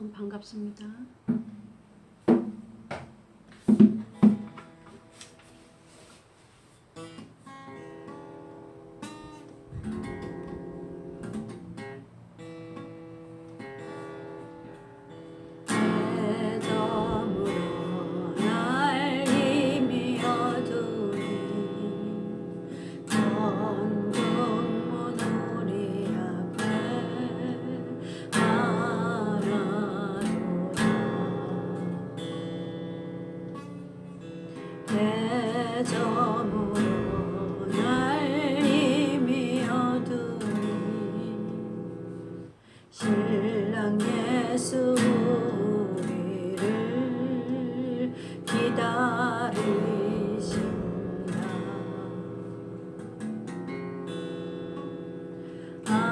여러분 반갑습니다. 대저물어 날 이미 어두니 전국문 우리 앞에 하나도다. 대저물어 날 이미 어두니 신랑 예수 우리를 기다리신다. 아멘.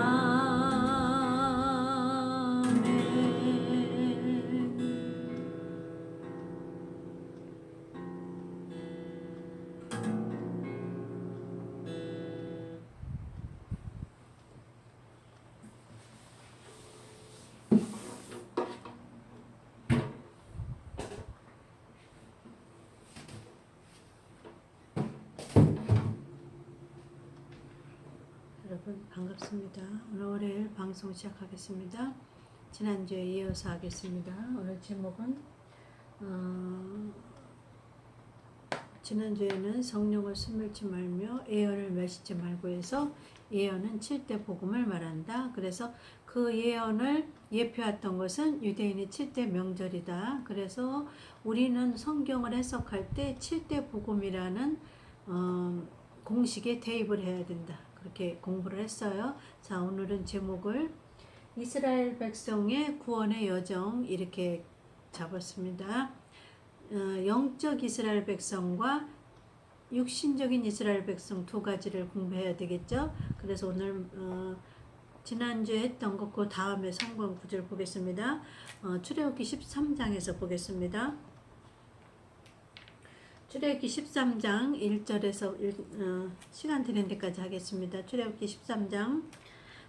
여러분 반갑습니다. 오늘 월요일 방송 시작하겠습니다. 지난주에 이어서 하겠습니다. 오늘 제목은 지난주에는 성령을 스물지 말며 예언을 멸시지 말고 해서 예언은 7대 복음을 말한다. 그래서 그 예언을 예표했던 것은 유대인의 7대 명절이다. 그래서 우리는 성경을 해석할 때 7대 복음이라는 공식에 대입을 해야 된다. 그렇게 공부를 했어요. 자, 오늘은 제목을 이스라엘 백성의 구원의 여정 이렇게 잡았습니다. 영적 이스라엘 백성과 육신적인 이스라엘 백성 두 가지를 공부해야 되겠죠. 그래서 오늘 지난주에 했던 것 그 다음에 성경 구절 보겠습니다. 출애굽기 13장에서 보겠습니다. 출애굽기 13장 1절에서 시간 되는 데까지 하겠습니다. 출애굽기 13장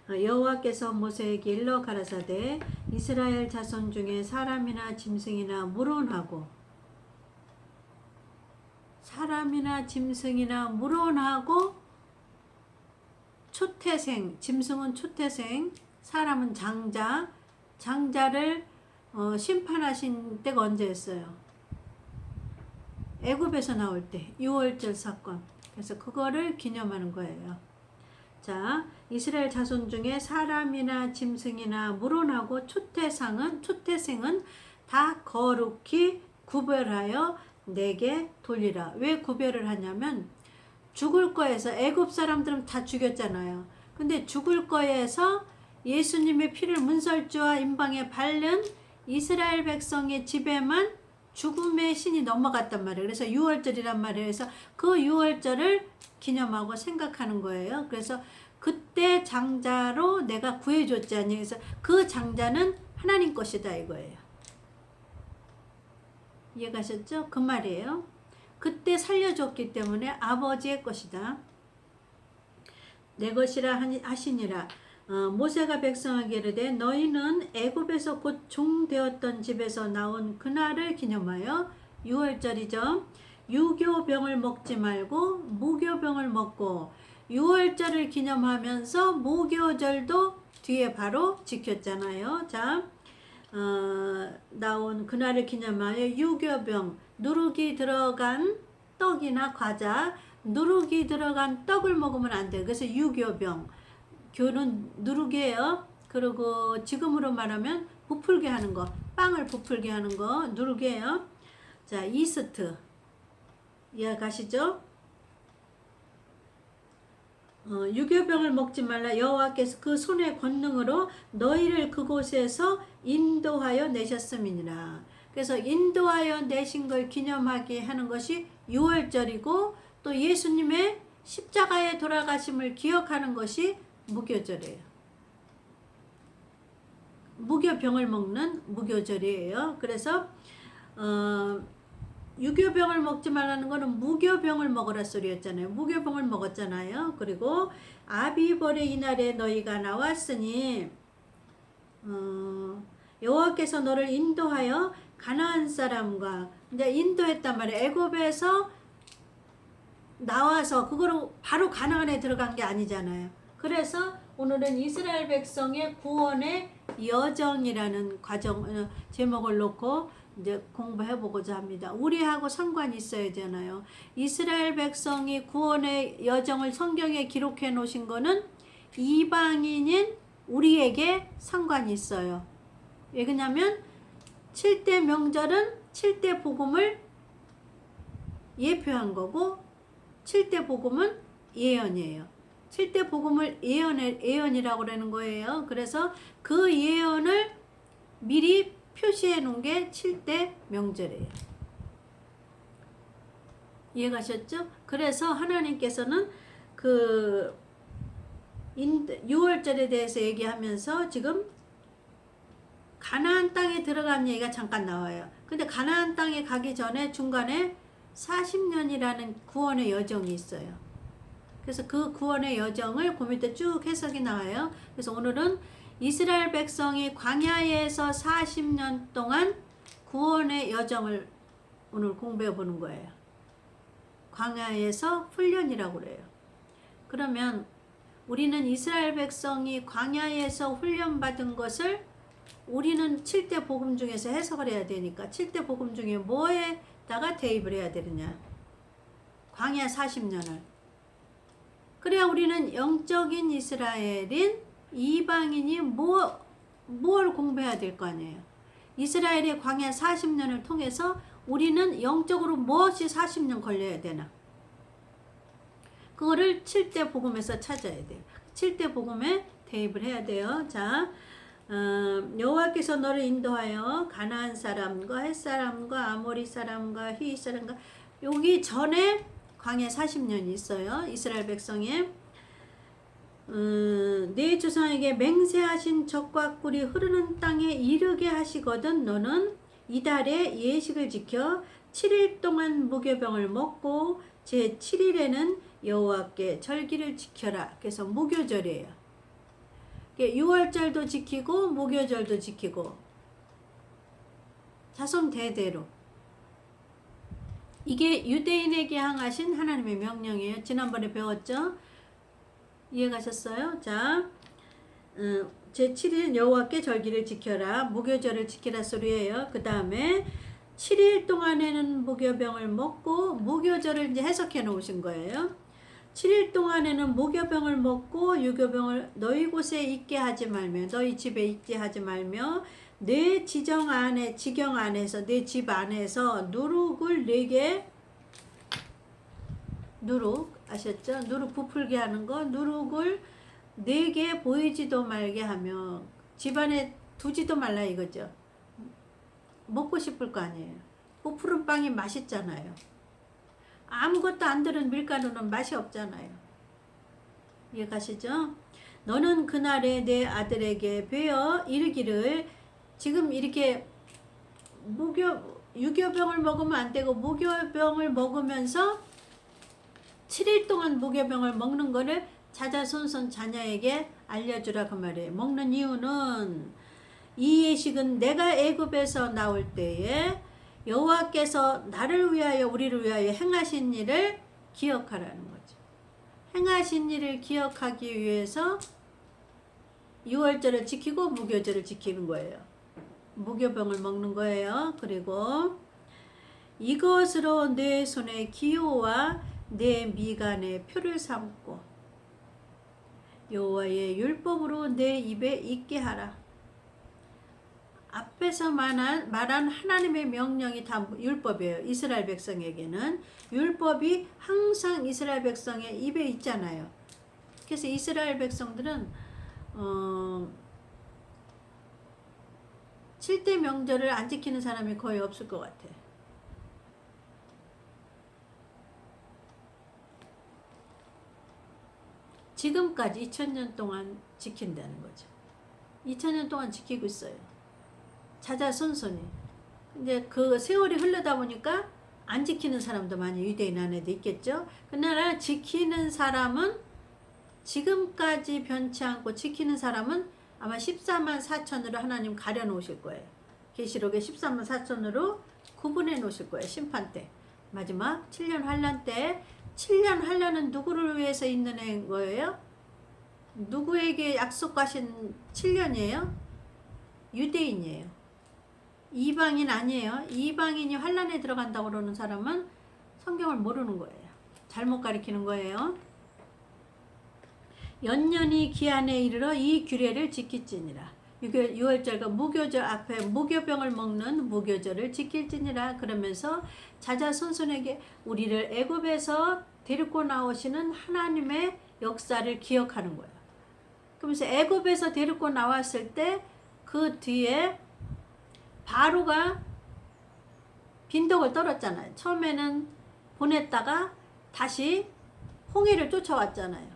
여호와께서 모세에게 일러 가라사대 이스라엘 자손 중에 사람이나 짐승이나 물온하고 초태생, 짐승은 초태생, 사람은 장자를 심판하신 때가 언제였어요? 애굽에서 나올 때 6월절 사건. 그래서 그거를 기념하는 거예요. 자, 이스라엘 자손 중에 사람이나 짐승이나 물온하고 초태생은 다 거룩히 구별하여 내게 돌리라. 왜 구별을 하냐면 죽을 거에서 애굽 사람들은 다 죽였잖아요. 근데 죽을 거에서 예수님의 피를 문설주와 임방에 바른 이스라엘 백성의 집에만 죽음의 신이 넘어갔단 말이에요. 그래서 6월절이란 말이에요. 그래서 그 6월절을 기념하고 생각하는 거예요. 그래서 그때 장자로 내가 구해줬잖니. 그래서 그 장자는 하나님 것이다 이거예요. 이해가셨죠? 그 말이에요. 그때 살려줬기 때문에 아버지의 것이다. 내 것이라 하시니라. 모세가 백성에게 이르되 너희는 애굽에서 곧 종되었던 집에서 나온 그날을 기념하여 6월절이죠. 유교병을 먹지 말고 무교병을 먹고 6월절을 기념하면서 무교절도 뒤에 바로 지켰잖아요. 자, 나온 그날을 기념하여 유교병, 누룩이 들어간 떡이나 과자, 누룩이 들어간 떡을 먹으면 안 돼요. 그래서 유교병, 교는 누룩이에요. 그리고 지금으로 말하면 부풀게 하는 거, 빵을 부풀게 하는 거 누룩이에요. 자, 이스트 이해가시죠? 유교병을 먹지 말라. 여호와께서 그 손의 권능으로 너희를 그곳에서 인도하여 내셨음이니라. 그래서 인도하여 내신 걸 기념하게 하는 것이 6월절이고 또 예수님의 십자가에 돌아가심을 기억하는 것이 무교절이에요. 무교병을 먹는 무교절이에요. 그래서 유교병을 먹지 말라는 거는 무교병을 먹으라 소리였잖아요. 무교병을 먹었잖아요. 그리고 아비벌의 이날에 너희가 나왔으니 여호와께서 너를 인도하여 가나안 사람과 이제 인도했단 말이에요. 애굽에서 나와서 그거로 바로 가나안에 들어간 게 아니잖아요. 그래서 오늘은 이스라엘 백성의 구원의 여정이라는 과정 제목을 놓고 이제 공부해 보고자 합니다. 우리하고 상관이 있어야 되나요? 이스라엘 백성이 구원의 여정을 성경에 기록해 놓으신 거는 이방인인 우리에게 상관이 있어요. 왜냐면 7대 명절은 7대 복음을 예표한 거고 7대 복음은 예언이에요. 7대 복음을 예언이라고 그러는 거예요. 그래서 그 예언을 미리 표시해 놓은 게 7대 명절이에요. 이해가셨죠? 그래서 하나님께서는 그 6월절에 대해서 얘기하면서 지금 가나안 땅에 들어간 얘기가 잠깐 나와요. 근데 가나안 땅에 가기 전에 중간에 40년이라는 구원의 여정이 있어요. 그래서 그 구원의 여정을 그 밑에 쭉 해석이 나와요. 그래서 오늘은 이스라엘 백성이 광야에서 40년 동안 구원의 여정을 오늘 공부해 보는 거예요. 광야에서 훈련이라고 그래요. 그러면 우리는 이스라엘 백성이 광야에서 훈련받은 것을 우리는 7대 복음 중에서 해석을 해야 되니까 7대 복음 중에 뭐에다가 대입을 해야 되느냐. 광야 40년을. 그래야 우리는 영적인 이스라엘인 이방인이 뭘 공부해야 될 거 아니에요. 이스라엘의 광야 40년을 통해서 우리는 영적으로 무엇이 40년 걸려야 되나. 그거를 7대 복음에서 찾아야 돼요. 7대 복음에 대입을 해야 돼요. 자, 여호와께서 너를 인도하여 가나안 사람과 헷 사람과 아모리 사람과 히윗 사람과 여기 전에 광야 40년이 있어요. 이스라엘 백성의 네 조상에게 맹세하신 젖과 꿀이 흐르는 땅에 이르게 하시거든 너는 이달에 예식을 지켜 7일 동안 무교병을 먹고 제 7일에는 여호와께 절기를 지켜라. 그래서 무교절이에요. 6월절도 지키고 무교절도 지키고 자손 대대로 이게 유대인에게 향하신 하나님의 명령이에요. 지난번에 배웠죠? 이해가셨어요? 자, 제7일 여호와께 절기를 지켜라. 무교절을 지키라 소리예요. 그 다음에 7일 동안에는 무교병을 먹고 무교절을 이제 해석해 놓으신 거예요. 7일 동안에는 무교병을 먹고 유교병을 너희 곳에 있게 하지 말며 너희 집에 있게 하지 말며 내 지경 안에서 내 집 안에서 누룩을 내게 누룩 아셨죠? 누룩 부풀게 하는 거 누룩을 내게 보이지도 말게 하며 집안에 두지도 말라 이거죠. 먹고 싶을 거 아니에요. 부푸른 빵이 맛있잖아요. 아무것도 안 들은 밀가루는 맛이 없잖아요. 이해가시죠? 너는 그날에 내 아들에게 베어 이르기를 지금 이렇게 유교병을 먹으면 안 되고 무교병을 먹으면서 7일 동안 무교병을 먹는 거를 자자손손 자녀에게 알려주라 그 말이에요. 먹는 이유는 이 예식은 내가 애굽에서 나올 때에 여호와께서 나를 위하여 우리를 위하여 행하신 일을 기억하라는 거죠. 행하신 일을 기억하기 위해서 6월절을 지키고 무교절을 지키는 거예요. 무교병을 먹는 거예요. 그리고 이것으로 내 손에 기호와 내 미간에 표를 삼고 여호와의 율법으로 내 입에 있게 하라. 앞에서 말한 하나님의 명령이 다 율법이에요. 이스라엘 백성에게는 율법이 항상 이스라엘 백성의 입에 있잖아요. 그래서 이스라엘 백성들은 7대 명절을 안 지키는 사람이 거의 없을 것 같아. 지금까지 2000년 동안 지킨다는 거죠. 2000년 동안 지키고 있어요. 자자손손이. 근데 그 세월이 흘러다 보니까 안 지키는 사람도 많이 유대인 안에도 있겠죠. 그러나 지키는 사람은 지금까지 변치 않고 지키는 사람은 아마 14만 4천으로 하나님 가려 놓으실 거예요. 계시록에 14만 4천으로 구분해 놓으실 거예요. 심판 때. 마지막 7년 환란 때. 7년 환란은 누구를 위해서 있는 거예요? 누구에게 약속하신 7년이에요? 유대인이에요. 이방인 아니에요. 이방인이 환란에 들어간다고 그러는 사람은 성경을 모르는 거예요. 잘못 가리키는 거예요. 연년이 기한에 이르러 이 규례를 지킬지니라. 6월절과 무교절 앞에 무교병을 먹는 무교절을 지킬지니라. 그러면서 자자손손에게 우리를 애굽에서 데리고 나오시는 하나님의 역사를 기억하는 거예요. 그러면서 애굽에서 데리고 나왔을 때 그 뒤에 바로가 빈독을 떨었잖아요. 처음에는 보냈다가 다시 홍해를 쫓아왔잖아요.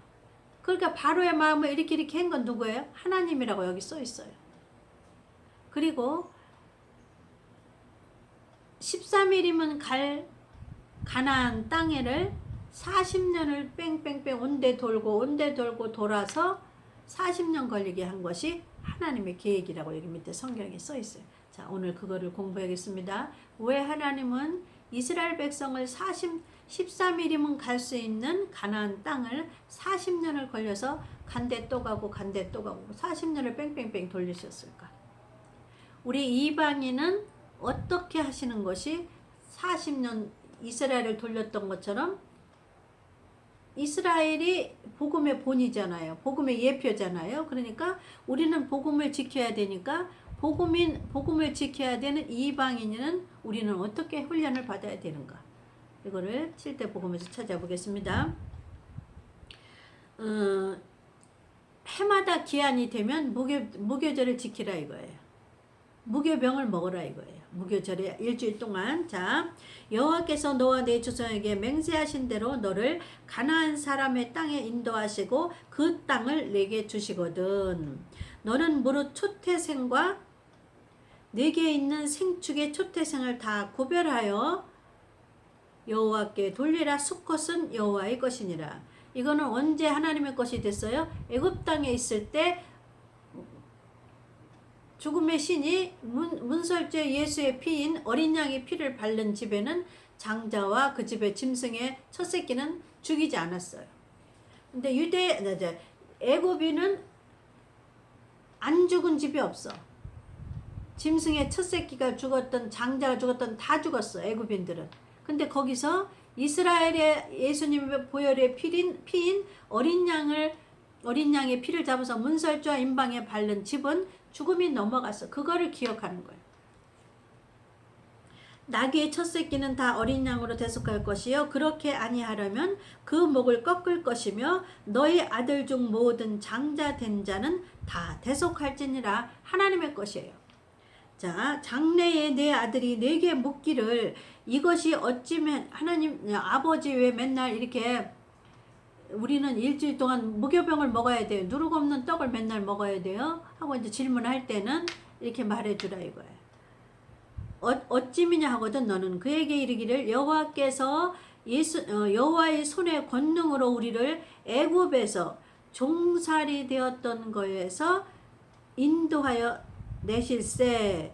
그러니까 바로의 마음을 이렇게 한 건 누구예요? 하나님이라고 여기 써 있어요. 그리고 13일이면 갈 가나안 땅에를 40년을 뺑뺑뺑 온데 돌고 돌아서 40년 걸리게 한 것이 하나님의 계획이라고 여기 밑에 성경에 써 있어요. 자, 오늘 그거를 공부하겠습니다. 왜 하나님은 이스라엘 백성을 13일이면 갈 수 있는 가나안 땅을 40년을 걸려서 간데 또 가고 40년을 뺑뺑뺑 돌리셨을까? 우리 이방인은 어떻게 하시는 것이 40년 이스라엘을 돌렸던 것처럼 이스라엘이 복음의 본이잖아요. 복음의 예표잖아요. 그러니까 우리는 복음을 지켜야 되니까 복음을 지켜야 되는 이방인은 우리는 어떻게 훈련을 받아야 되는가? 이거를 7대 복음에서 찾아보겠습니다. 해마다 기한이 되면 무교절을 지키라 이거예요. 무교병을 먹으라 이거예요. 무교절에 일주일 동안. 자, 여호와께서 너와 네 조상에게 맹세하신 대로 너를 가나안 사람의 땅에 인도하시고 그 땅을 내게 주시거든. 너는 무릇 초태생과 내게 있는 생축의 초태생을 다 구별하여 여호와께 돌리라. 수컷은 여호와의 것이니라. 이거는 언제 하나님의 것이 됐어요? 애굽 땅에 있을 때 죽음의 신이 문설주의 예수의 피인 어린 양의 피를 바른 집에는 장자와 그 집의 짐승의 첫 새끼는 죽이지 않았어요. 근데 애굽인은 안 죽은 집이 없어. 짐승의 첫 새끼가 죽었던 장자가 죽었던 다 죽었어. 애굽인들은. 근데 거기서 이스라엘의 예수님의 보혈의 피인 어린 양의 피를 잡아서 문설주와 임방에 바른 집은 죽음이 넘어갔어. 그거를 기억하는 거예요. 나귀의 첫 새끼는 다 어린 양으로 대속할 것이요 그렇게 아니하려면 그 목을 꺾을 것이며 너희 아들 중 모든 장자 된 자는 다 대속할지니라. 하나님의 것이에요. 자, 장래에 내 아들이 내게 묻기를 이것이 어찌면 하나님 아버지 왜 맨날 이렇게 우리는 일주일 동안 무교병을 먹어야 돼요. 누룩 없는 떡을 맨날 먹어야 돼요. 하고 이제 질문할 때는 이렇게 말해주라 이거예요. 어찌미냐 하거든 너는 그에게 이르기를 여호와께서 여호와의 손의 권능으로 우리를 애굽에서 종살이 되었던 거에서 인도하여 내실세.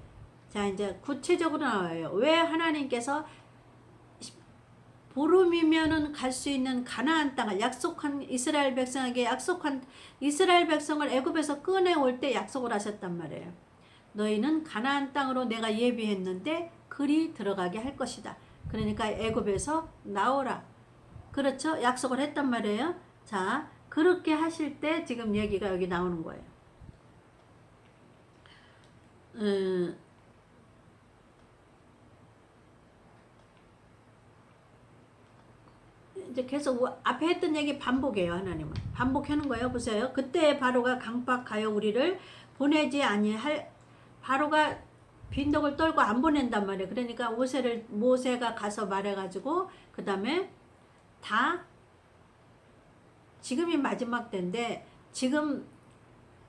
자, 이제 구체적으로 나와요. 왜 하나님께서 보름이면은 갈 수 있는 가나안 땅을 약속한 이스라엘 백성에게 약속한 이스라엘 백성을 애굽에서 꺼내올 때 약속을 하셨단 말이에요. 너희는 가나안 땅으로 내가 예비했는데 그리 들어가게 할 것이다. 그러니까 애굽에서 나오라. 그렇죠? 약속을 했단 말이에요. 자, 그렇게 하실 때 지금 얘기가 여기 나오는 거예요. 이제 계속 앞에 했던 얘기 반복해요. 하나님은 반복하는 거예요. 보세요. 그때 바로가 강박하여 우리를 보내지 아니할. 바로가 빈독을 떨고 안 보낸단 말이에요. 그러니까 모세가 가서 말해가지고 그 다음에 다 지금이 마지막 때인데 지금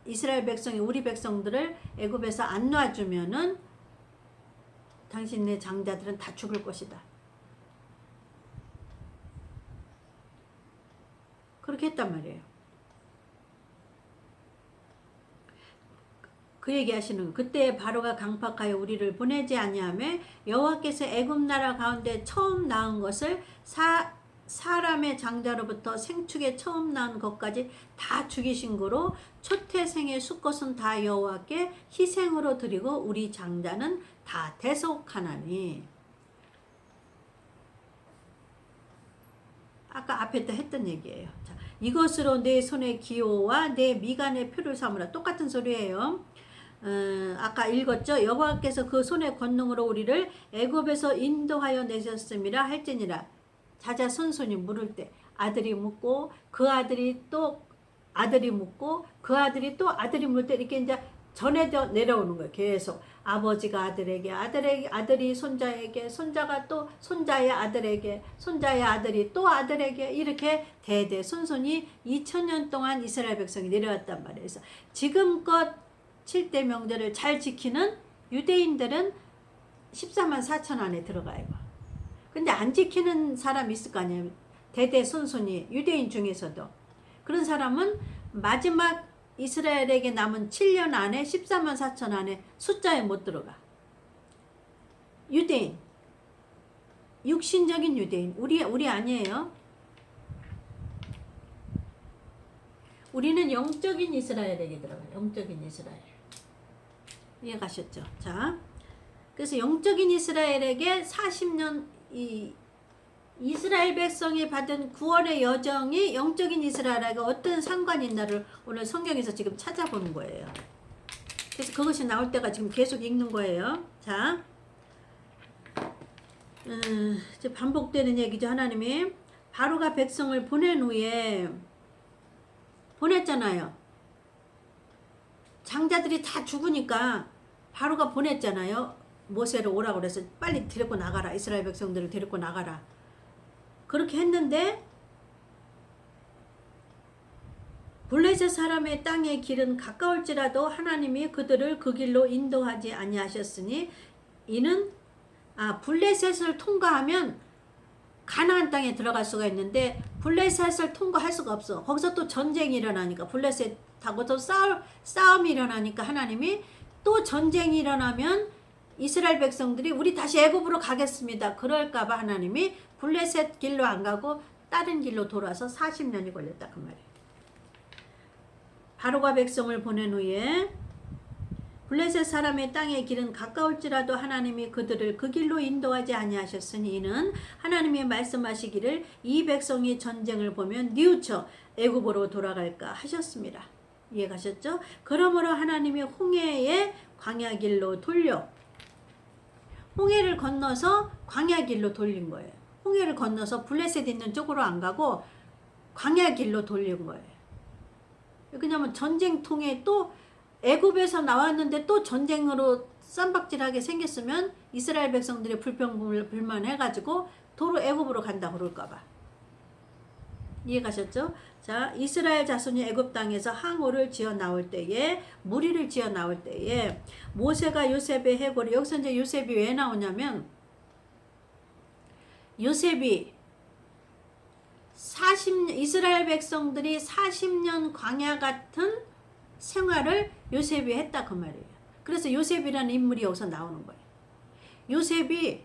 이스라엘 백성이 우리 백성들을 애굽에서 안 놔주면은 당신네 장자들은 다 죽을 것이다. 그렇게 했단 말이에요. 그 얘기하시는 거예요. 그때 바로가 강팍하여 우리를 보내지 아니하며 여호와께서 애굽 나라 가운데 처음 낳은 것을 사람의 장자로부터 생축에 처음 낳은 것까지 다 죽이신 거로 초태생의 수것은 다 여호와께 희생으로 드리고 우리 장자는 다 대속하나니. 아까 앞에 때 했던 얘기예요. 자, 이것으로 내 손의 기호와 내 미간의 표를 삼으라. 똑같은 소리예요. 아까 읽었죠. 여호와께서 그 손의 권능으로 우리를 애굽에서 인도하여 내셨음이라 할지니라. 자자손손이 물을 때 아들이 묻고 그 아들이 또 아들이 묻고 그 아들이 또 아들이 물 때 이렇게 이제 전해져 내려오는 거예요. 계속 아버지가 아들에게, 아들이 손자에게, 손자가 또 손자의 아들에게, 손자의 아들이 또 아들에게, 이렇게 대대손손이 2000년 동안 이스라엘 백성이 내려왔단 말이에요. 그래서 지금껏 7대 명절을 잘 지키는 유대인들은 14만 4천 안에 들어가요. 근데 안 지키는 사람이 있을 거 아니에요. 대대손손이 유대인 중에서도. 그런 사람은 마지막 이스라엘에게 남은 7년 안에 14만 4천 안에 숫자에 못 들어가. 유대인, 육신적인 유대인, 우리 아니에요. 우리는 영적인 이스라엘에게 들어가요. 영적인 이스라엘. 이해가셨죠? 자, 그래서 영적인 이스라엘에게 40년 이스라엘 백성이 받은 구원의 여정이 영적인 이스라엘과 어떤 상관이 있나를 오늘 성경에서 지금 찾아보는 거예요. 그래서 그것이 나올 때가 지금 계속 읽는 거예요. 자, 이제 반복되는 얘기죠. 하나님이 바로가 백성을 보낸 후에 보냈잖아요. 장자들이 다 죽으니까 바로가 보냈잖아요. 모세를 오라고 그래서 빨리 데리고 나가라. 이스라엘 백성들을 데리고 나가라. 그렇게 했는데 블레셋 사람의 땅의 길은 가까울지라도 하나님이 그들을 그 길로 인도하지 아니하셨으니 이는 블레셋을 통과하면 가나안 땅에 들어갈 수가 있는데 블레셋을 통과할 수가 없어. 거기서 또 전쟁이 일어나니까 블레셋하고 또 싸움이 일어나니까 하나님이 또 전쟁이 일어나면 이스라엘 백성들이 우리 다시 애굽으로 가겠습니다. 그럴까봐 하나님이 블레셋 길로 안 가고 다른 길로 돌아서 40년이 걸렸다 그 말이에요. 바로가 백성을 보낸 후에 블레셋 사람의 땅의 길은 가까울지라도 하나님이 그들을 그 길로 인도하지 아니하셨으니 이는 하나님이 말씀하시기를 이 백성이 전쟁을 보면 뉘우쳐 애굽으로 돌아갈까 하셨습니다. 이해가셨죠? 그러므로 하나님이 홍해의 광야 길로 돌려 홍해를 건너서 광야 길로 돌린 거예요. 홍해를 건너서 블레셋 있는 쪽으로 안 가고 광야 길로 돌린 거예요. 왜냐면 전쟁통에 또 애굽에서 나왔는데 또 전쟁으로 쌈박질하게 생겼으면 이스라엘 백성들이 불만해가지고 도로 애굽으로 간다 그럴까봐. 이해가셨죠? 자, 이스라엘 자손이 애굽 땅에서 항오를 지어 나올 때에 무리를 지어 나올 때에 모세가 요셉의 해골을 여기서 이제 요셉이 왜 나오냐면 요셉이 이스라엘 백성들이 40년 광야 같은 생활을 요셉이 했다 그 말이에요. 그래서 요셉이라는 인물이 여기서 나오는 거예요. 요셉이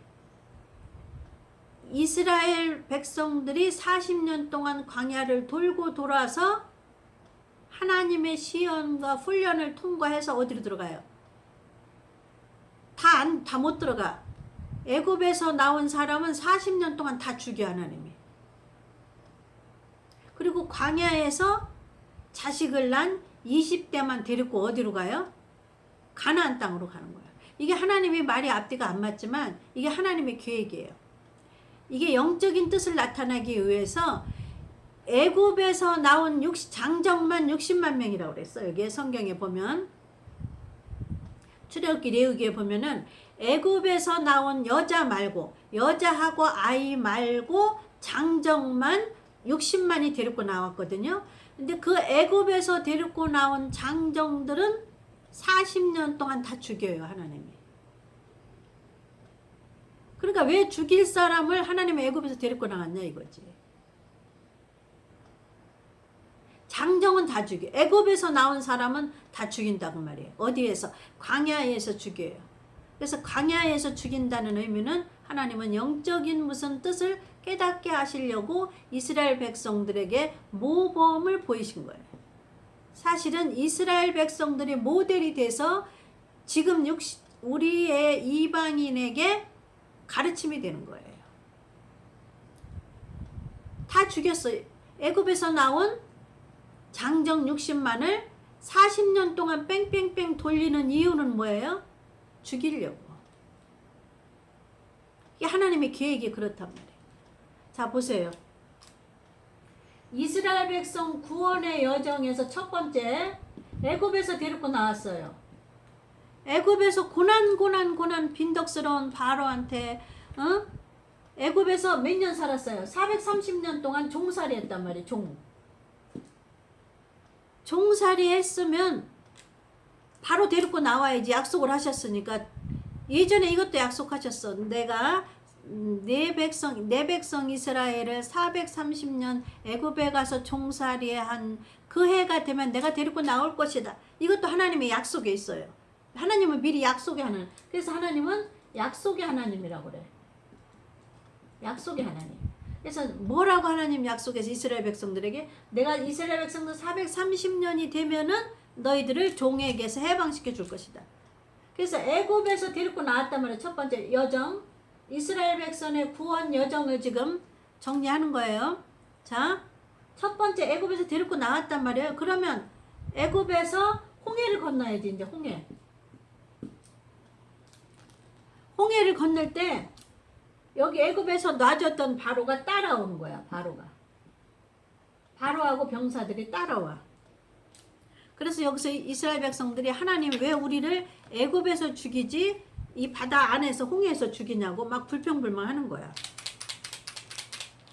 이스라엘 백성들이 40년 동안 광야를 돌고 돌아서 하나님의 시험과 훈련을 통과해서 어디로 들어가요? 다 못 들어가. 애굽에서 나온 사람은 40년 동안 다 죽여 하나님이. 그리고 광야에서 자식을 난 20대만 데리고 어디로 가요? 가나안 땅으로 가는 거예요. 이게 하나님의 말이 앞뒤가 안 맞지만 이게 하나님의 계획이에요. 이게 영적인 뜻을 나타나기 위해서 애굽에서 나온 장정만 60만 명이라고 그랬어요. 여기에 성경에 보면 출애굽기 레위기에 보면은 애굽에서 나온 여자 말고 여자하고 아이 말고 장정만 60만이 데리고 나왔거든요. 근데 그 애굽에서 데리고 나온 장정들은 40년 동안 다 죽여요, 하나님이. 그러니까 왜 죽일 사람을 하나님의 애굽에서 데리고 나왔냐 이거지. 장정은 다 죽여. 애굽에서 나온 사람은 다 죽인다고 말이에요. 어디에서? 광야에서 죽여요. 그래서 광야에서 죽인다는 의미는 하나님은 영적인 무슨 뜻을 깨닫게 하시려고 이스라엘 백성들에게 모범을 보이신 거예요. 사실은 이스라엘 백성들이 모델이 돼서 지금 우리의 이방인에게 가르침이 되는 거예요. 다 죽였어요. 애굽에서 나온 장정 60만을 40년 동안 뺑뺑뺑 돌리는 이유는 뭐예요? 죽이려고. 이게 하나님의 계획이 그렇단 말이에요. 자, 보세요. 이스라엘 백성 구원의 여정에서 첫 번째, 애굽에서 데리고 나왔어요. 애굽에서 고난 빈덕스러운 바로한테 애굽에서 몇 년 살았어요? 430년 동안 종살이 했단 말이에요. 종살이 했으면 바로 데리고 나와야지. 약속을 하셨으니까. 예전에 이것도 약속하셨어. 내가 내 백성 이스라엘을 430년 애굽에 가서 종살이 한 그 해가 되면 내가 데리고 나올 것이다. 이것도 하나님의 약속에 있어요. 하나님은 미리 약속의 하나님. 그래서 하나님은 약속의 하나님이라고 그래. 약속의 하나님. 그래서 뭐라고 하나님 약속해서 이스라엘 백성들에게 내가 이스라엘 백성들 430년이 되면은 너희들을 종에게서 해방시켜 줄 것이다. 그래서 애굽에서 데리고 나왔단 말이에요. 첫 번째 여정. 이스라엘 백성의 구원 여정을 지금 정리하는 거예요. 자, 첫 번째 애굽에서 데리고 나왔단 말이에요. 그러면 애굽에서 홍해를 건너야지. 이제 홍해를 건널 때 여기 애굽에서 놔줬던 바로가 따라오는 거야. 바로하고 병사들이 따라와. 그래서 여기서 이스라엘 백성들이 하나님 왜 우리를 애굽에서 죽이지 이 바다 안에서 홍해에서 죽이냐고 막 불평불만하는 거야.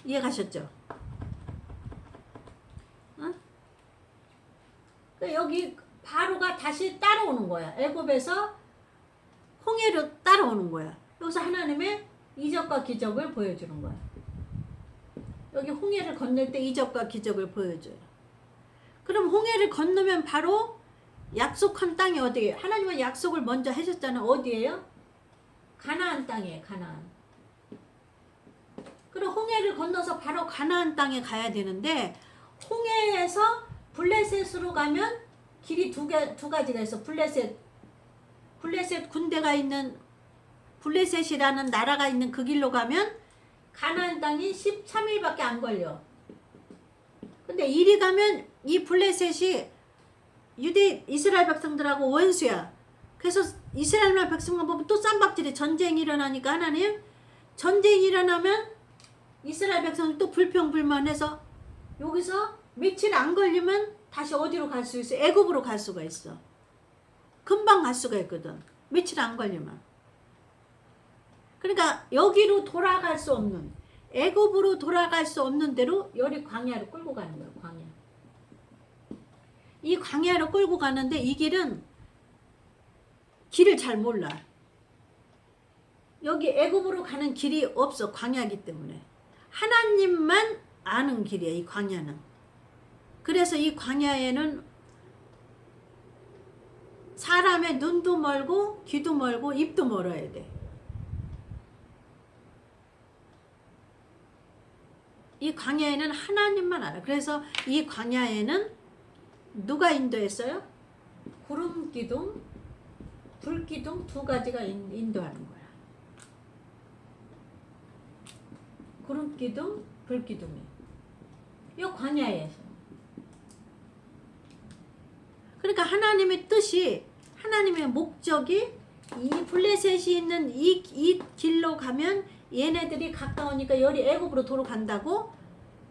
이해가셨죠? 어? 여기 바로가 다시 따라오는 거야. 애굽에서 홍해로 따라오는 거야. 여기서 하나님의 이적과 기적을 보여주는 거야. 여기 홍해를 건널 때 이적과 기적을 보여줘요. 그럼 홍해를 건너면 바로 약속한 땅이 어디예요? 하나님은 약속을 먼저 하셨잖아요. 어디예요? 가나안 땅이에요. 가나안. 그럼 홍해를 건너서 바로 가나안 땅에 가야 되는데 홍해에서 블레셋으로 가면 길이 두 가지가 있어. 블레셋 군대가 있는 블레셋이라는 나라가 있는 그 길로 가면 가나안 땅이 13일밖에 안 걸려. 근데 이리 가면 이 블레셋이 이스라엘 백성들하고 원수야. 그래서 이스라엘 백성만 보면 또 쌈박질이 전쟁이 일어나니까 하나님 전쟁이 일어나면 이스라엘 백성이 또 불평불만해서 여기서 며칠 안 걸리면 다시 어디로 갈 수 있어? 애굽으로 갈 수가 있어. 금방 갈 수가 있거든. 며칠 안 걸리면. 그러니까 여기로 돌아갈 수 없는 애굽으로 돌아갈 수 없는 대로 여기 광야로 끌고 가는 거예요. 광야. 이 광야로 끌고 가는데 이 길은 길을 잘 몰라. 여기 애굽으로 가는 길이 없어. 광야이기 때문에. 하나님만 아는 길이야. 이 광야는. 그래서 이 광야에는 사람의 눈도 멀고 귀도 멀고 입도 멀어야 돼. 이 광야에는 하나님만 알아. 그래서 이 광야에는 누가 인도했어요? 구름 기둥, 불 기둥 두 가지가 인도하는 거야. 구름 기둥, 불 기둥이. 이 광야에서. 그러니까 하나님의 뜻이, 하나님의 목적이 이 블레셋이 있는 이 길로 가면 얘네들이 가까우니까 여기 애굽으로 돌아간다고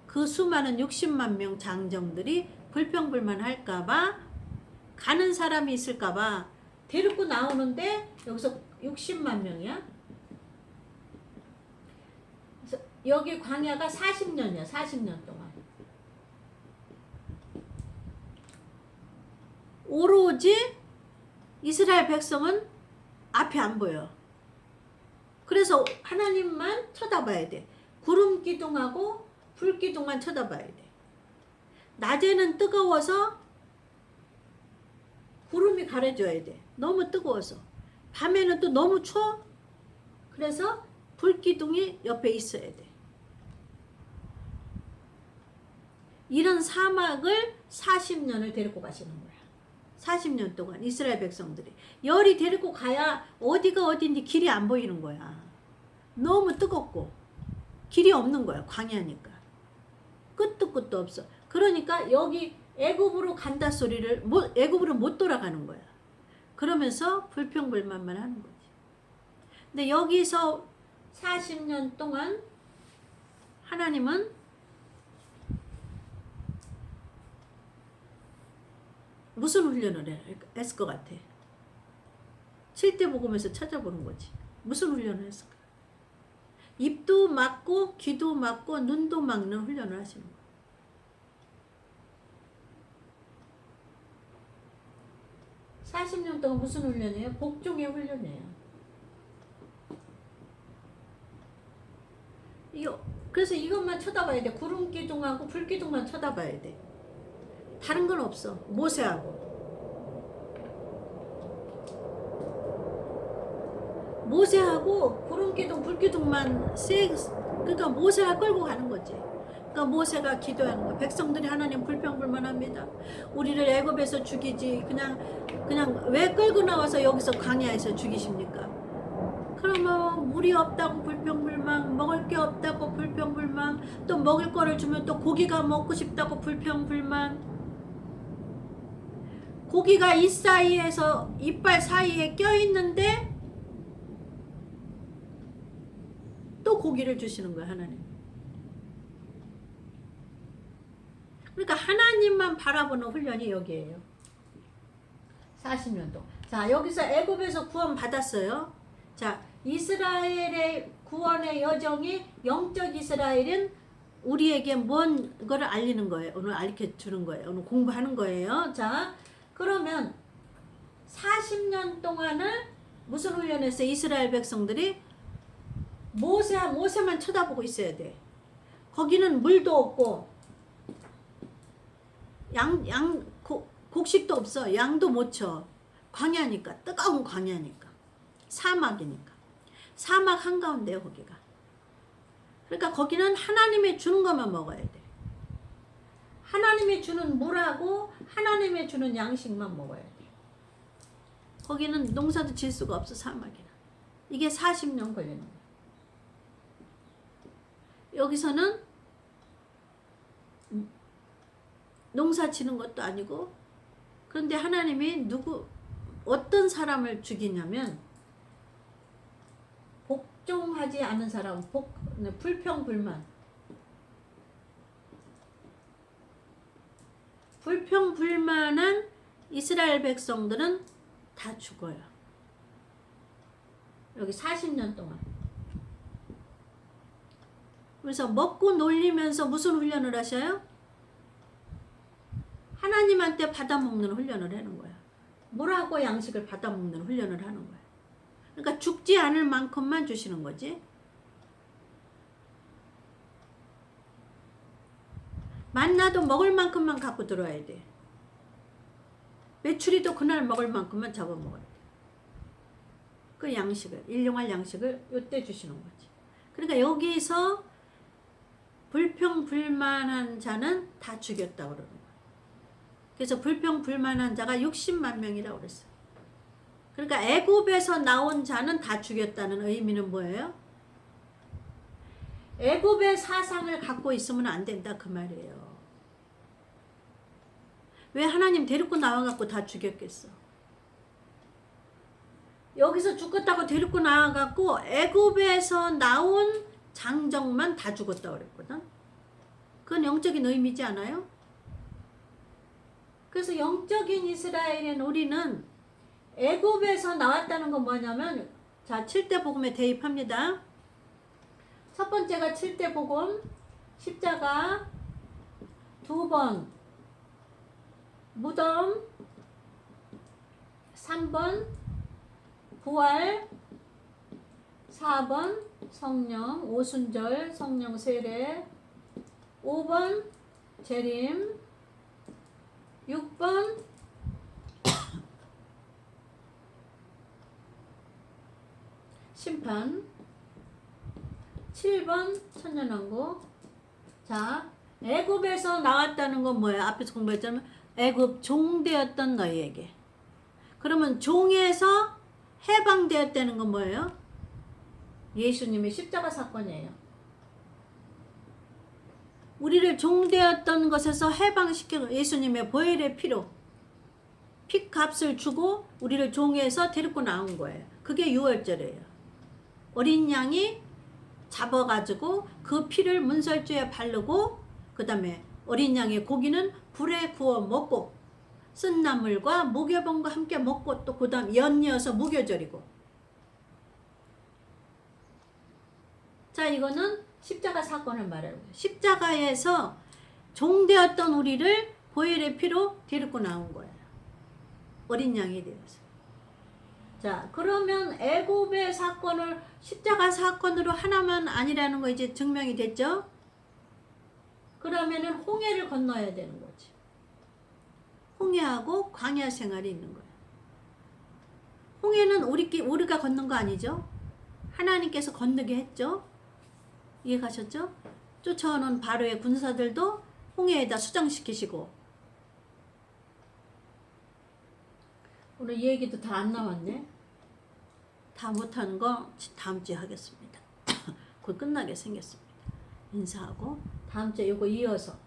그 수많은 60만 명 장정들이 불평불만 할까봐 가는 사람이 있을까봐 데리고 나오는데 여기서 60만 명이야. 그래서 여기 광야가 40년이야. 40년 동안. 오로지 이스라엘 백성은 앞이 안 보여. 그래서 하나님만 쳐다봐야 돼. 구름 기둥하고 불 기둥만 쳐다봐야 돼. 낮에는 뜨거워서 구름이 가려줘야 돼. 너무 뜨거워서. 밤에는 또 너무 추워. 그래서 불기둥이 옆에 있어야 돼. 이런 사막을 40년을 데리고 가시는 거야. 40년 동안 이스라엘 백성들이. 열이 데리고 가야 어디가 어딘지 길이 안 보이는 거야. 너무 뜨겁고 길이 없는 거야. 광야니까. 끝도 끝도 없어. 그러니까 여기 애굽으로 간다 소리를 애굽으로 못 돌아가는 거야. 그러면서 불평불만만 하는 거지. 근데 여기서 40년 동안 하나님은 무슨 훈련을 했을 것 같아? 7대 복음에서 찾아보는 거지. 무슨 훈련을 했을까? 입도 막고 귀도 막고 눈도 막는 훈련을 하시는 거야. (40년) 동안 무슨 훈련이에요? 복종의 훈련이에요. 그래서 이것만 쳐다봐야 돼. 구름기둥하고 불기둥만 쳐다봐야 돼. 다른 건 없어. 모세하고 구름기둥 불기둥만 그러니까 모세가 끌고 가는 거지. 그러니까 모세가 기도하는 거야. 백성들이 하나님 불평불만합니다. 우리를 애굽에서 죽이지 그냥 왜 끌고 나와서 여기서 광야에서 죽이십니까? 그러면 물이 없다고 불평불만, 먹을 게 없다고 불평불만, 또 먹을 거를 주면 또 고기가 먹고 싶다고 불평불만. 고기가 이빨 사이에 껴있는데 또 고기를 주시는 거야, 하나님. 그러니까 하나님만 바라보는 훈련이 여기에요. 40년 동안. 자, 여기서 애굽에서 구원 받았어요. 자, 이스라엘의 구원의 여정이, 영적 이스라엘은 우리에게 뭔 거를 알리는 거예요. 오늘 알려 주는 거예요. 오늘 공부하는 거예요. 자, 그러면 40년 동안을 무슨 훈련했어요? 이스라엘 백성들이 모세만 쳐다보고 있어야 돼. 거기는 물도 없고 곡식도 없어. 양도 못 쳐. 광야니까, 뜨거운 광야니까, 사막이니까. 사막 한가운데요, 거기가. 그러니까 거기는 하나님이 주는 것만 먹어야 돼. 하나님이 주는 물하고 하나님이 주는 양식만 먹어야 돼. 거기는 농사도 질 수가 없어, 사막이라. 이게 40년 걸리는 거야. 여기서는 농사 지는 것도 아니고, 그런데 하나님이 어떤 사람을 죽이냐면, 복종하지 않은 사람, 불평불만. 불평불만한 이스라엘 백성들은 다 죽어요. 여기 40년 동안. 그래서 먹고 놀리면서 무슨 훈련을 하셔요? 하나님한테 받아먹는 훈련을 하는 거야. 물하고 양식을 받아먹는 훈련을 하는 거야. 그러니까 죽지 않을 만큼만 주시는 거지. 만나도 먹을 만큼만 갖고 들어와야 돼. 메추리도 그날 먹을 만큼만 잡아먹어야 돼. 그 양식을, 일용할 양식을 요때 주시는 거지. 그러니까 여기서 불평불만한 자는 다 죽였다고 그러는 거야. 그래서 불평불만한 자가 60만 명이라고 그랬어요. 그러니까 애굽에서 나온 자는 다 죽였다는 의미는 뭐예요? 애굽의 사상을 갖고 있으면 안 된다, 그 말이에요. 왜 하나님 데리고 나와갖고 다 죽였겠어? 여기서 죽었다고 데리고 나와갖고 애굽에서 나온 장정만 다 죽었다고 그랬거든. 그건 영적인 의미지 않아요? 그래서 영적인 이스라엘인 우리는 애굽에서 나왔다는 건 뭐냐면, 자, 7대 복음에 대입합니다. 첫 번째가 7대 복음, 십자가, 2번 무덤, 3번 부활, 4번 성령, 오순절, 성령 세례, 5번 재림, 6번 심판. 7번 천년왕국. 자, 애굽에서 나왔다는 건 뭐예요? 앞에서 공부했잖아요. 애굽 종되었던 너희에게. 그러면 종에서 해방되었다는 건 뭐예요? 예수님의 십자가 사건이에요. 우리를 종되었던 것에서 해방시켜 예수님의 보혈의 피로 피값을 주고 우리를 종에서 데리고 나온 거예요. 그게 유월절이에요. 어린 양이 잡아가지고 그 피를 문설주에 바르고 그 다음에 어린 양의 고기는 불에 구워 먹고 쓴나물과 무교병과 함께 먹고 또 그 다음 연이어서 무교절이고. 자, 이거는 십자가 사건을 말하는 거예요. 십자가에서 종되었던 우리를 보혈의 피로 데리고 나온 거예요. 어린 양이 되어서. 자, 그러면 애굽의 사건을 십자가 사건으로 하나만 아니라는 거 이제 증명이 됐죠? 그러면은 홍해를 건너야 되는 거지. 홍해하고 광야 생활이 있는 거예요. 홍해는 우리가 건넌 거 아니죠? 하나님께서 건너게 했죠? 이해가셨죠? 쫓아오는 바로의 군사들도 홍해에다 수장시키시고. 오늘 이 얘기도 다 안 나왔네. 다 못하는 거 다음 주에 하겠습니다. 곧 끝나게 생겼습니다. 인사하고 다음 주에 이거 이어서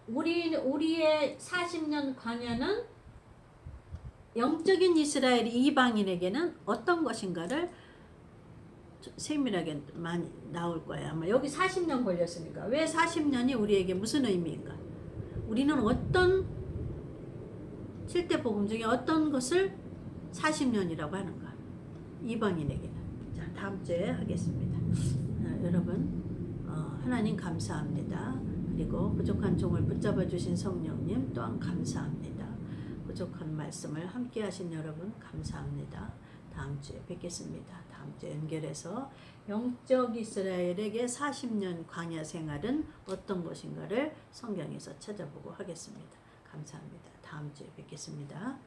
우리의 40년 광야는 영적인 이스라엘이 이방인에게는 어떤 것인가를 세밀하게 많이 나올 거예요. 아마 여기 40년 걸렸으니까 왜 40년이 우리에게 무슨 의미인가? 우리는 어떤 7대 복음 중에 어떤 것을 40년이라고 하는가? 이방인에게는. 자, 다음 주에 하겠습니다. 여러분 하나님 감사합니다. 그리고 부족한 종을 붙잡아 주신 성령님 또한 감사합니다. 부족한 말씀을 함께 하신 여러분 감사합니다. 다음 주에 뵙겠습니다. 다음 주에 연결해서 영적 이스라엘에게 40년 광야 생활은 어떤 것인가를 성경에서 찾아보고 하겠습니다. 감사합니다. 다음 주에 뵙겠습니다.